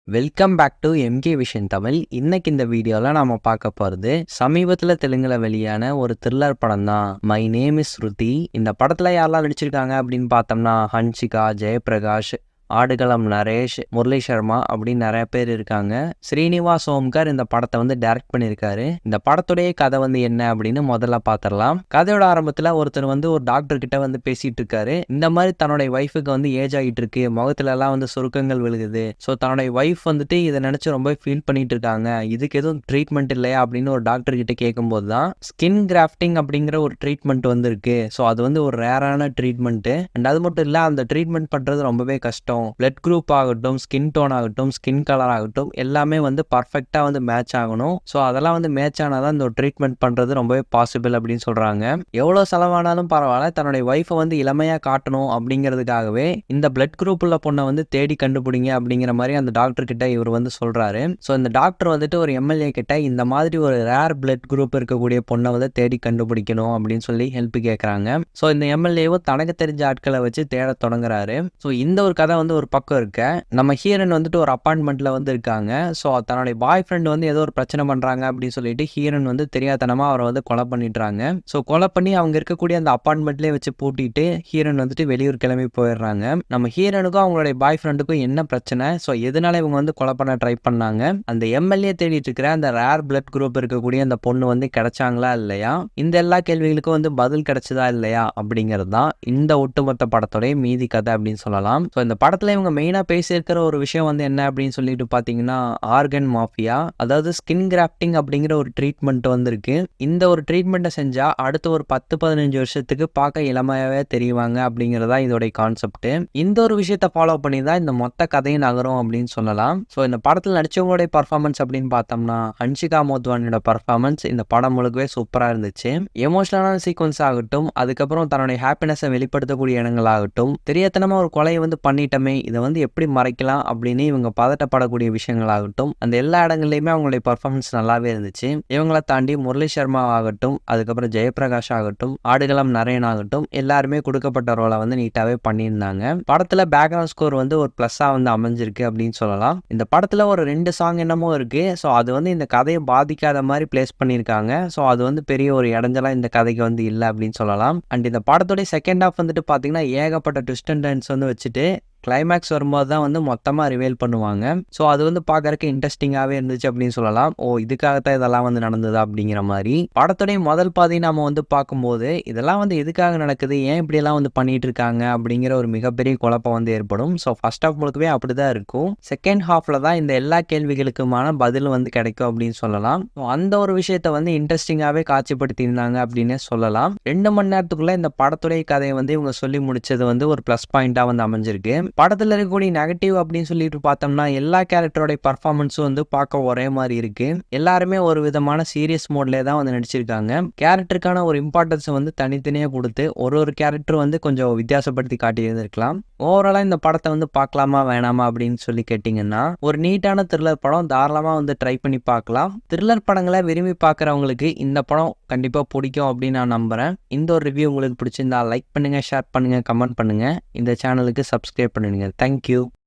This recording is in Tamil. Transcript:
Welcome back to MK vision Tamil. இன்னைக்கு இந்த வீடியோவில் நாம பார்க்க போகிறது சமீபத்தில் தெலுங்குல வெளியான ஒரு த்ரில்லர் படம் தான் மை நேம் இஸ் ஸ்ருதி. இந்த படத்தில் யாரெல்லாம் நடிச்சிருக்காங்க அப்படின்னு பார்த்தோம்னா ஹன்சிகா, ஜெயபிரகாஷ், ஆடுகளம் நரேஷ், முரளி சர்மா அப்படின்னு நிறைய பேர் இருக்காங்க. ஸ்ரீனிவாஸ் ஓம்கர் இந்த படத்தை வந்து டைரக்ட் பண்ணியிருக்காரு. இந்த படத்துடைய கதை வந்து என்ன அப்படின்னு முதல்ல பார்த்துடலாம். கதையோட ஆரம்பத்தில் ஒருத்தர் வந்து ஒரு டாக்டர் கிட்ட வந்து பேசிட்டு இருக்காரு. இந்த மாதிரி தன்னுடைய ஒய்ஃபுக்கு வந்து ஏஜ் ஆகிட்டு இருக்கு, முகத்துல எல்லாம் வந்து சுருக்கங்கள் விழுகுது. ஸோ தன்னுடைய ஒய்ஃப் வந்துட்டு இதை நினைச்சு ரொம்ப ஃபீல் பண்ணிட்டு இருக்காங்க. இதுக்கு எதுவும் ட்ரீட்மெண்ட் இல்லையா அப்படின்னு ஒரு டாக்டர் கிட்ட கேட்கும்போது தான் ஸ்கின் கிராஃப்டிங் அப்படிங்கிற ஒரு ட்ரீட்மெண்ட் வந்து இருக்கு. ஸோ அது வந்து ஒரு ரேரான ட்ரீட்மெண்ட். அண்ட் அது மட்டும் இல்லை, அந்த ட்ரீட்மெண்ட் பண்றது ரொம்பவே கஷ்டம். பிளட் குரூப் ஆகட்டும், ஸ்கின் டோன் ஆகட்டும், ஸ்கின் கலர் ஆகட்டும், எல்லாமே வந்து பர்ஃபெக்டா வந்து மேட்ச் ஆகணும். ஸோ அதெல்லாம் வந்து மேட்ச் ஆனாதான் இந்த ட்ரீட்மெண்ட் பண்றது ரொம்பவே பாசிபிள் அப்படின்னு சொல்றாங்க. எவ்வளவு செலவானாலும் பரவாயில்ல, தன்னுடைய ஒய்ஃபை வந்து இளமையா காட்டணும் அப்படிங்கிறதுக்காகவே இந்த பிளட் குரூப் உள்ள பொண்ணை வந்து தேடி கண்டுபிடிங்க அப்படிங்கிற மாதிரி அந்த டாக்டர் கிட்ட இவர் வந்து சொல்றாரு. ஸோ இந்த டாக்டர் வந்துட்டு ஒரு எம்எல்ஏ கிட்ட இந்த மாதிரி ஒரு ரேர் பிளட் குரூப் இருக்கக்கூடிய பொண்ணை வந்து தேடி கண்டுபிடிக்கணும் அப்படின்னு சொல்லி ஹெல்ப் கேட்கறாங்க. ஸோ இந்த எம்எல்ஏவும் தனக்கு தெரிஞ்ச ஆட்களை வச்சு தேட தொடங்குறாரு. ஸோ இந்த ஒரு கதை வந்து ஒரு பக்கம் இருக்க, நம்ம ஹீரோயின் வந்துட்டு ஒரு அப்பார்ட்மெண்ட்ல வந்து இருக்காங்க. ஸோ தன்னுடைய பாய் ஃப்ரெண்ட் வந்து ஏதோ ஒரு பிரச்சனை பண்றாங்க அப்படின்னு சொல்லிட்டு ஹீரோயின் வந்து தெரியாதனமா அவரை வந்து கொலை பண்ணிடுறாங்க. ஸோ கொலை பண்ணி அவங்க இருக்கக்கூடிய அந்த அப்பார்ட்மெண்ட்லேயே வச்சு பூட்டிட்டு ஹீரோயின் வந்துட்டு வெளியூர் கிளம்பி போயிடுறாங்க. நம்ம ஹீரோனுக்கும் அவங்களுடைய பாய் ஃப்ரெண்டுக்கும் என்ன பிரச்சனை, ஸோ எதனால இவங்க வந்து கொலை பண்ண ட்ரை பண்ணாங்க, அந்த எம்எல்ஏ தேடிட்டு இருக்கிற அந்த ரேர் பிளட் குரூப் இருக்கக்கூடிய அந்த பொண்ணு வந்து கிடைச்சாங்களா இல்லையா, இந்த எல்லா கேள்விகளுக்கும் வந்து பதில் கிடைச்சதா இல்லையா அப்படிங்கிறது தான் இந்த ஒட்டுமொத்த படத்தோடைய மீதி கதை அப்படின்னு சொல்லலாம். ஸோ இந்த படத்துல இவங்க மெயினா பேசியிருக்கிற ஒரு விஷயம் வந்து என்ன அப்படின்னு சொல்லிட்டு பாத்தீங்கன்னா ஆர்கன் மாஃபியா, அதாவது ஸ்கின் கிராஃப்டிங் அப்படிங்கிற ஒரு ட்ரீட்மெண்ட் வந்திருக்கு. இந்த ஒரு ட்ரீட்மெண்ட்டை செஞ்சா அடுத்த ஒரு 10-15 வருஷத்துக்கு பார்க்க இளமையாவே தெரிவாங்க அப்படிங்கிறதா இதோடைய கான்செப்ட். இந்த ஒரு விஷயத்த ஃபாலோ பண்ணி தான் இந்த மொத்த கதையும் நகரும் அப்படின்னு சொல்லலாம். ஸோ இந்த படத்தில் நடிச்சவங்களுடைய பர்ஃபார்மன்ஸ் அப்படின்னு பார்த்தோம்னா ஹன்சிகா மோத்வானியோட பர்ஃபார்மன்ஸ் இந்த படம் முழுக்கவே சூப்பரா இருந்துச்சு. எமோஷனலான சீக்வன்ஸ் ஆகட்டும், அதுக்கப்புறம் தன்னுடைய ஹாப்பினஸை வெளிப்படுத்தக்கூடிய இடங்கள் ஆகட்டும், தெரியாதனமா ஒரு கொலையை வந்து பண்ணிட்டமே, இதை வந்து எப்படி மறைக்கலாம் அப்படின்னு இவங்க பதட்டப்படக்கூடிய விஷயங்களாகட்டும், அந்த எல்லா இடங்கள்லையுமே அவங்களுடைய பர்ஃபார்மன்ஸ் நல்லாவே இருந்துச்சு. இவங்களை தாண்டி முரளி சர்மா ஆகட்டும், அதுக்கப்புறம் ஜெயபிரகாஷ் ஆகட்டும், ஆடுகளம் நரேன் ஆகட்டும், எல்லாருமே கொடுக்கப்பட்ட ரோலை வந்து நீட்டாவே பண்ணியிருந்தாங்க. படத்துல பேக்ரவுண்ட் ஸ்கோர் வந்து ஒரு பிளஸ்ஸா வந்து அமைஞ்சிருக்கு அப்படின்னு சொல்லலாம். இந்த படத்துல ஒரு 2 சாங் என்னமோ இருக்கு. ஸோ அது வந்து இந்த கதையை பாதிக்காத மாதிரி பிளேஸ் பண்ணியிருக்காங்க. ஸோ அது வந்து பெரிய ஒரு இடைஞ்சலா இந்த கதைக்கு வந்து இல்லை அப்படின்னு சொல்லலாம். அண்ட் இந்த படத்துடைய செகண்ட் ஹாஃப் வந்துட்டு பாத்தீங்கன்னா ஏகப்பட்ட ட்விஸ்ட் அண்ட் டர்ன்ஸ் வந்து வச்சுட்டு கிளைமேக்ஸ் வரும்போது தான் வந்து மொத்தமாக ரிவீல் பண்ணுவாங்க. ஸோ அது வந்து பார்க்கறதுக்கு இன்ட்ரெஸ்டிங்காகவே இருந்துச்சு அப்படின்னு சொல்லலாம். ஓ, இதுக்காகத்தான் இதெல்லாம் வந்து நடந்தது அப்படிங்கிற மாதிரி. படத்துடைய முதல் பாதி நம்ம வந்து பார்க்கும்போது இதெல்லாம் வந்து எதுக்காக நடக்குது, ஏன் இப்படியெல்லாம் வந்து பண்ணிட்டு இருக்காங்க அப்படிங்கிற ஒரு மிகப்பெரிய குழப்பம் வந்து ஏற்படும். ஸோ ஃபர்ஸ்ட் ஹாஃப் முழுக்கவே அப்படிதான் இருக்கும். செகண்ட் ஹாஃப்ல தான் இந்த எல்லா கேள்விகளுக்குமான பதில் வந்து கிடைக்கும் அப்படின்னு சொல்லலாம். அந்த ஒரு விஷயத்த வந்து இன்ட்ரெஸ்டிங்காகவே காட்சிப்படுத்தியிருந்தாங்க அப்படின்னு சொல்லலாம். 2 மணி நேரத்துக்குள்ள இந்த படத்துடைய கதையை வந்து இவங்க சொல்லி முடிச்சது வந்து ஒரு ப்ளஸ் பாயிண்டா வந்து அமைஞ்சிருக்கு. படத்துல இருக்கக்கூடிய நெகட்டிவ் அப்படின்னு சொல்லிட்டு பார்த்தோம்னா எல்லா கேரக்டரோட பர்ஃபார்மன்ஸும் வந்து பார்க்க ஒரே மாதிரி இருக்கு. எல்லாருமே ஒரு விதமான சீரியஸ் மோட்லேயே தான் வந்து நடிச்சிருக்காங்க. கேரக்டருக்கான ஒரு இம்பார்ட்டன்ஸ் வந்து தனித்தனியாக கொடுத்து ஒரு கேரக்டர் வந்து கொஞ்சம் வித்தியாசப்படுத்தி காட்டியிருந்திருக்கலாம். ஓவராலாக இந்த படத்தை வந்து பார்க்கலாமா வேணாமா அப்படின்னு சொல்லி கேட்டிங்கன்னா, ஒரு நீட்டான த்ரில்லர் படம் தாராளமாக வந்து ட்ரை பண்ணி பார்க்கலாம். த்ரில்லர் படங்களை விரும்பி பார்க்குறவங்களுக்கு இந்த படம் கண்டிப்பாக பிடிக்கும் அப்படின்னு நான் நம்புகிறேன். இந்த ஒரு ரிவ்யூ உங்களுக்கு பிடிச்சிருந்தா லைக் பண்ணுங்கள், ஷேர் பண்ணுங்கள், கமெண்ட் பண்ணுங்கள். இந்த சேனலுக்கு சப்ஸ்கிரைப் பண்ணுங்க. தேங்க்யூ.